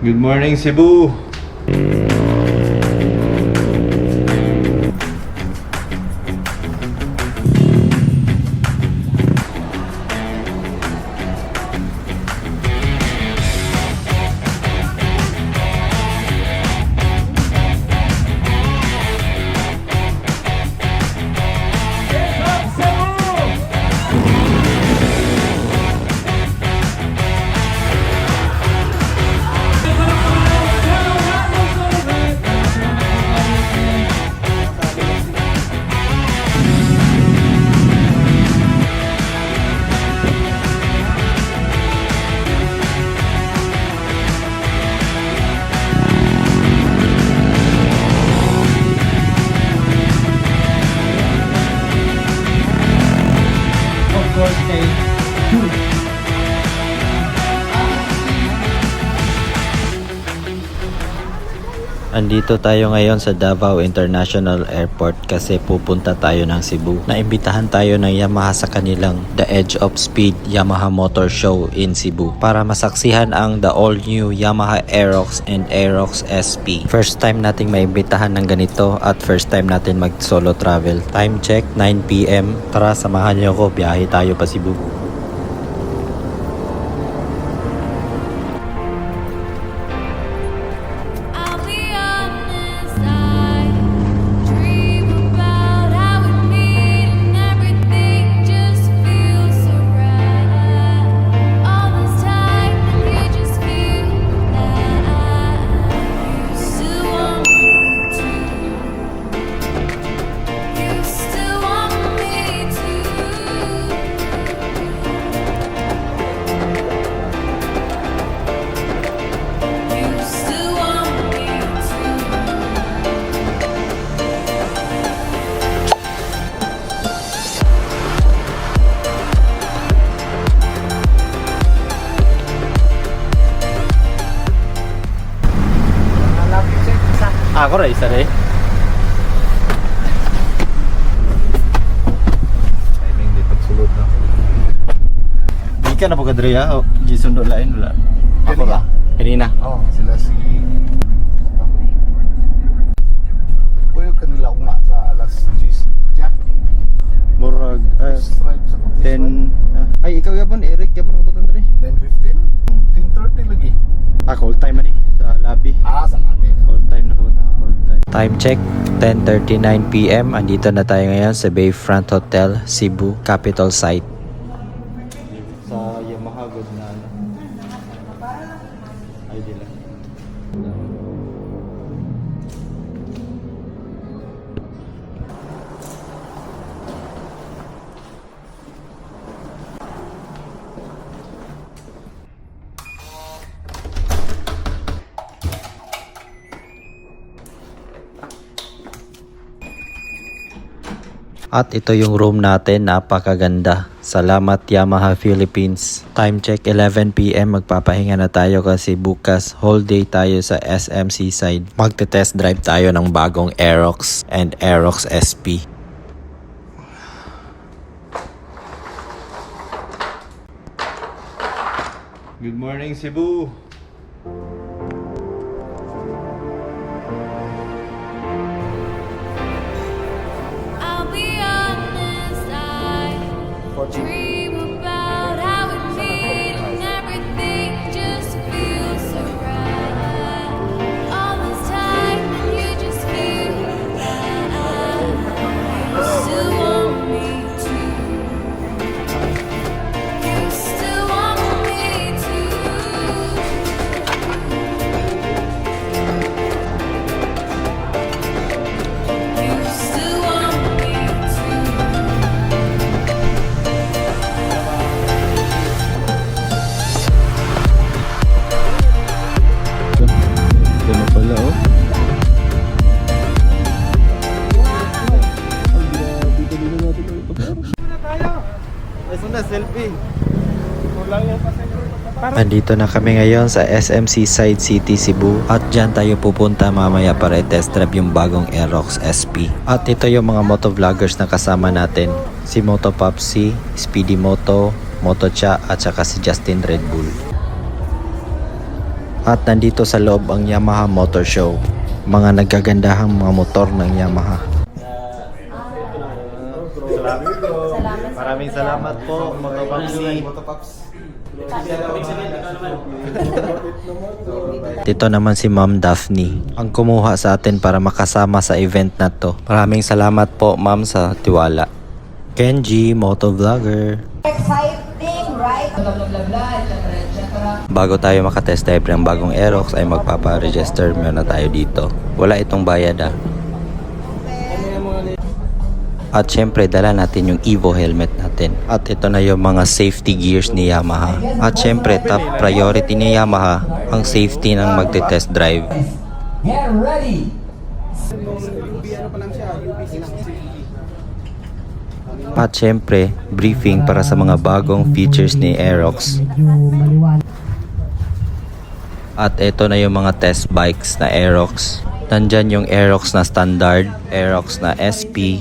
Good morning, Cebu! Andito tayo ngayon sa Davao International Airport kasi pupunta tayo ng Cebu. Naimbitahan tayo ng Yamaha sa kanilang The Edge of Speed Yamaha Motor Show in Cebu para masaksihan ang the all-new Yamaha Aerox and Aerox SP. First time nating maimbitahan ng ganito at first time natin mag-solo travel. Time check, 9 PM. Tara, samahan niyo ako, biyahe tayo pa Cebu. Ako rin, isa rin. Timing di pagsulod na. Di ka na po kadriya o gisundo lain wala. Ako ba? Kanina. Oo, sila si... Uy, kanila ko nga sa alas 10. Jack. Murag Strike sa 10 ay ikaw yapon Eric yapon ko tandre. 9:15? 10:30 lagi. Ako all time ani sa lobby. Sa labi. All time na ko. Time check, 10:39 PM. Andito na tayo ngayon sa Bayfront Hotel, Cebu, capital site. Sa Yamaha good na ano. Ay dila. At ito yung room natin, napakaganda. Salamat Yamaha Philippines. Time check 11 PM, magpapahinga na tayo kasi bukas whole day tayo sa SMC side. Magte-test drive tayo ng bagong Aerox and Aerox SP. Good morning, Cebu! Dream about how we meet and everything just feels so right. All this time and you just feel that you still want me to. You still want me to. You still want me to. Ganun pala oh. Andito na kami ngayon sa SMC Side City, Cebu at dyan tayo pupunta mamaya para i-test drive yung bagong Aerox SP. At ito yung mga motovloggers na kasama natin, si Moto Popsi, Speedy Moto, Moto Cha at saka si Justin Red Bull. At nandito sa loob ang Yamaha Motor Show. Mga nagagandahang mga motor ng Yamaha. Maraming salamat po mga Papsi. Dito naman si Ma'am Daphne ang kumuha sa atin para makasama sa event na to. Maraming salamat po ma'am sa tiwala. Kenji, motovlogger. Exciting, right? Bago tayo makatest drive ng bagong Aerox ay magpapa-register muna tayo dito. Wala itong bayad ah. At syempre dala natin yung Evo helmet natin. At ito na yung mga safety gears ni Yamaha. At syempre top priority ni Yamaha ang safety ng magte-test drive. Get ready! At syempre briefing para sa mga bagong features ni Aerox. At ito na yung mga test bikes na Aerox. Nandyan yung Aerox na standard, Aerox na SP,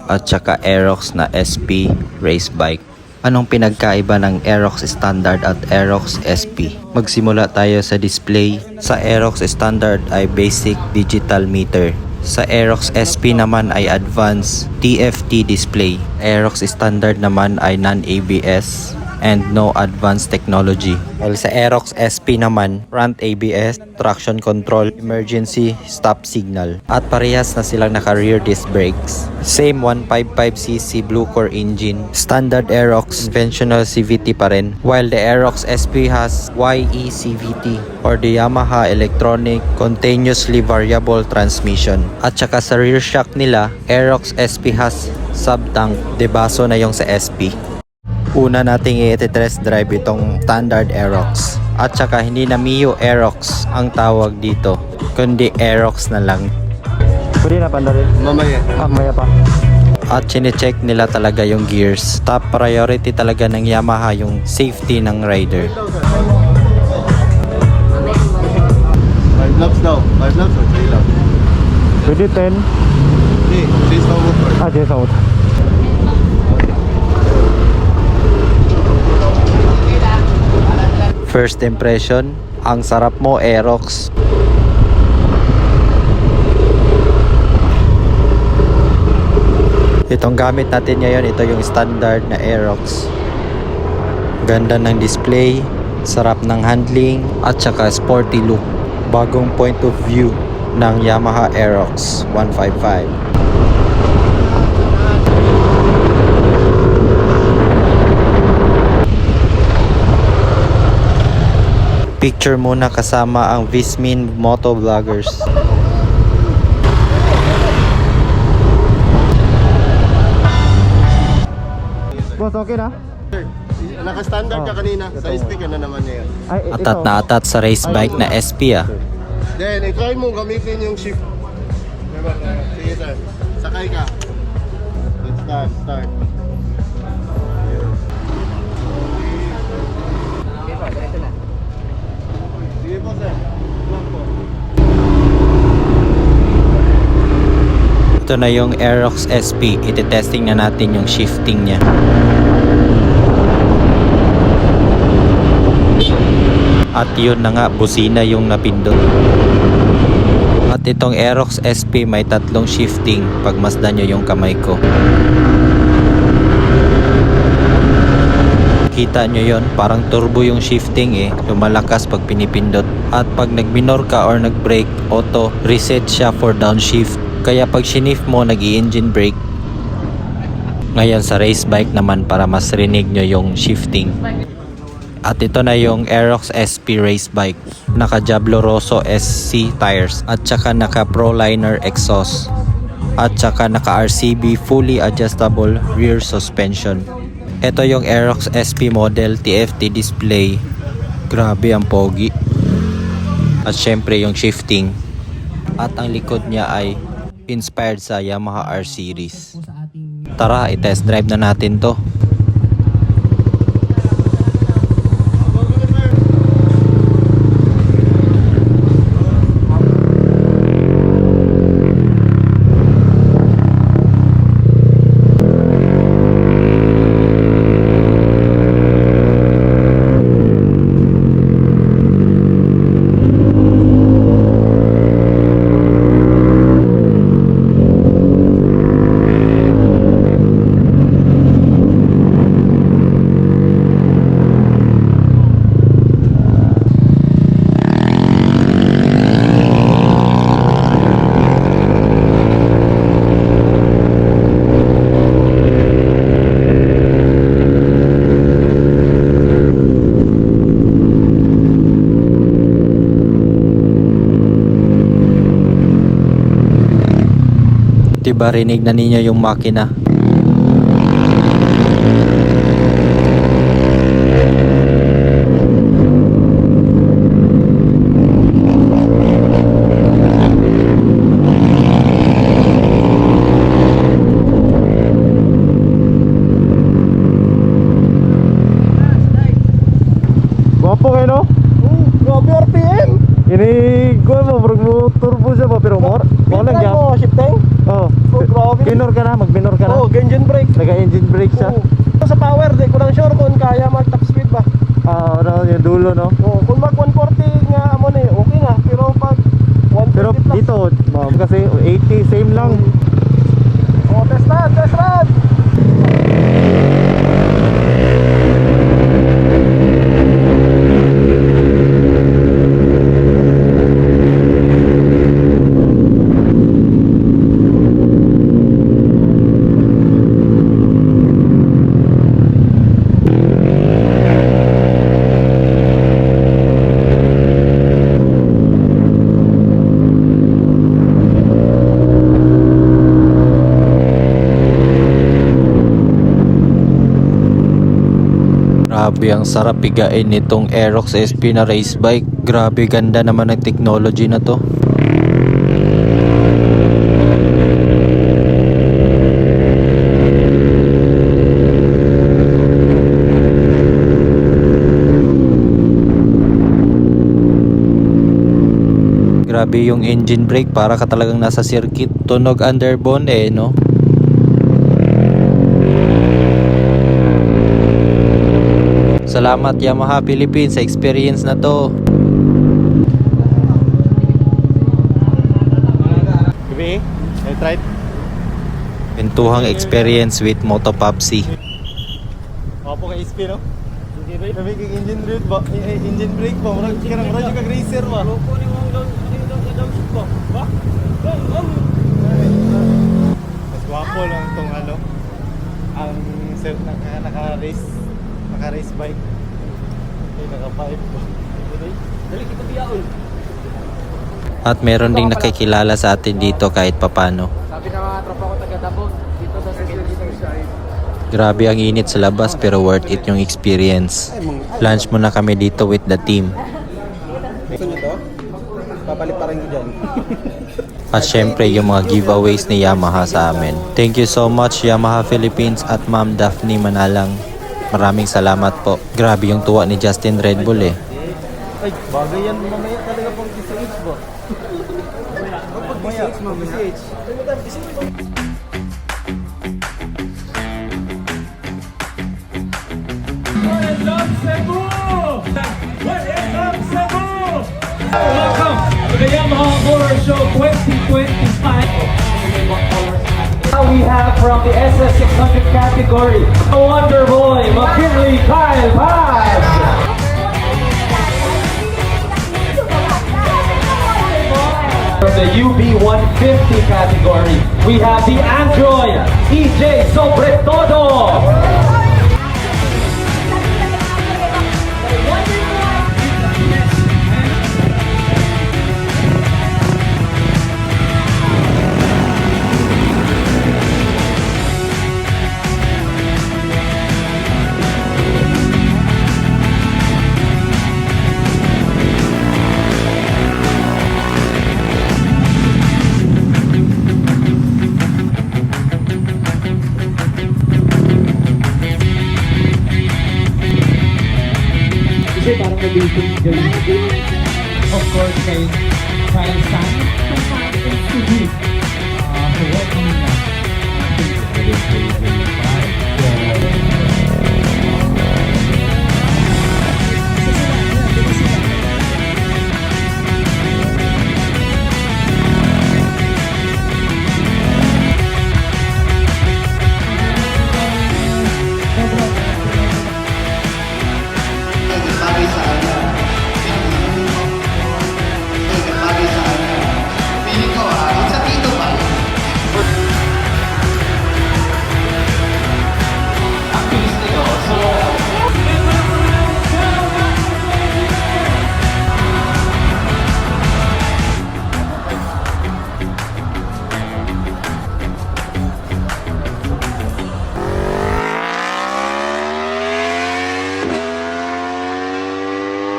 at saka Aerox na SP race bike. Anong pinagkaiba ng Aerox Standard at Aerox SP? Magsimula tayo sa display. Sa Aerox Standard ay basic digital meter. Sa Aerox SP naman ay advanced TFT display. Aerox Standard naman ay non-ABS and no advanced technology. While sa Aerox SP naman, front ABS, traction control, emergency stop signal. At parehas na silang naka-rear disc brakes. Same 155cc Blue Core engine. Standard Aerox, conventional CVT pa rin. While the Aerox SP has YE CVT or the Yamaha Electronic Continuously Variable Transmission. At saka sa rear shock nila, Aerox SP has sub-tank. Debaso na yung sa SP. Una nating i-test drive itong standard Aerox. At saka hindi na Mio Aerox ang tawag dito, kundi Aerox na lang. Pwede na pandarin? Mamaya. Maya pa. At chinecheck nila talaga yung gears. Top priority talaga ng Yamaha yung safety ng rider. 5 laps daw. 5 laps or 3 laps? Pwede 10. Hindi, chase na motor. Chase out. First impression, ang sarap mo Aerox. Itong gamit natin ngayon, ito yung standard na Aerox. Ganda ng display, sarap ng handling, at saka sporty look. Bagong point of view ng Yamaha Aerox 155. Picture muna kasama ang Vismin Motovloggers. Boss, okay na? Naka-standard ka kanina. Sa SP ka na naman ngayon. Ay, Atat na atat sa race bike na SP ah. Then, i-try mo gamitin yung shift. Sige sir. Sakay ka. Let's start. Sige po sir. Lang po. Ito na yung Aerox SP. Iti-testing na natin yung shifting niya. At yun na nga, busina yung napindot. At itong Aerox SP may tatlong shifting. Pagmasdan nyo yung kamay ko. Kita nyo yon, parang turbo yung shifting eh. Lumalakas pag pinipindot. At pag nag-minor ka or nag-brake, auto reset siya for downshift. Kaya pag shinif mo, nag-i-engine brake. Ngayon sa race bike naman para mas rinig nyo yung shifting. At ito na yung Aerox SP race bike. Naka Diablo Rosso SC tires at saka naka Proliner exhaust. At saka naka RCB fully adjustable rear suspension. Ito yung Aerox SP model TFT display. Grabe ang pogi. At syempre yung shifting. At ang likod niya ay inspired sa Yamaha R series. Tara, i-test drive na natin to. Diba rinig na ninyo yung makina? Gwapo kayo, no? Grabe RPM! Ini, gua mo, bro, mo turbo siya ba? Pero more? Walang yan. Mo, shifting? Oh. grabe. Minor ka na, mag-minor ka na. engine brake. Naka-engine brake siya. Sa power, di ko lang sure kung kaya mag-top speed ba. Ah, ano, yung dulo, no? Kung mag 140 nga amo na okay na. Pero pag 150 Pero plus. dito, kasi 80, same lang. Test run, test run! Grabe, ang sarap pigain nitong Aerox SP na race bike. Grabe, ganda naman ng technology na to. Grabe yung engine brake, para ka talagang nasa circuit. Tunog underbone no? Salamat Yamaha Philippines sa experience na to. Gabi, I tried. Pintuhang experience with Moto Popsi. Gwapo kay SP, no? Gabi kay engine brake ba? Engine brake ba? Murag juga racer ba? Mas gwapo lang tong ano, ang self naka-race bike. Ay, naka-pipe ba? Dali kita biyaon. At meron ding nakikilala sa atin dito kahit papano. Sabi ng mga tropa ko taga-Dabon, dito daw sa side. Grabe ang init sa labas pero worth it yung experience. Lunch muna kami dito with the team. Gusto nyo to? Papalit pa rin ko dyan. At syempre yung mga giveaways ni Yamaha sa amin. Thank you so much Yamaha Philippines at Ma'am Daphne Manalang. Maraming salamat po. Grabe yung tuwa ni Justin Red Bull Ay, bagay yan mamaya talaga pang PCH ba? Mamaya, PCH. Welcome to the Yamaha Motor Show 2025. Now we have from the SS600 category, a Wonder Boy, McKinley Kyle Paz. From the UB150 category, we have the Android, EJ Sobretodo. Kasi parang nabilitong galing. Of course, kay Kyle San. Welcome na.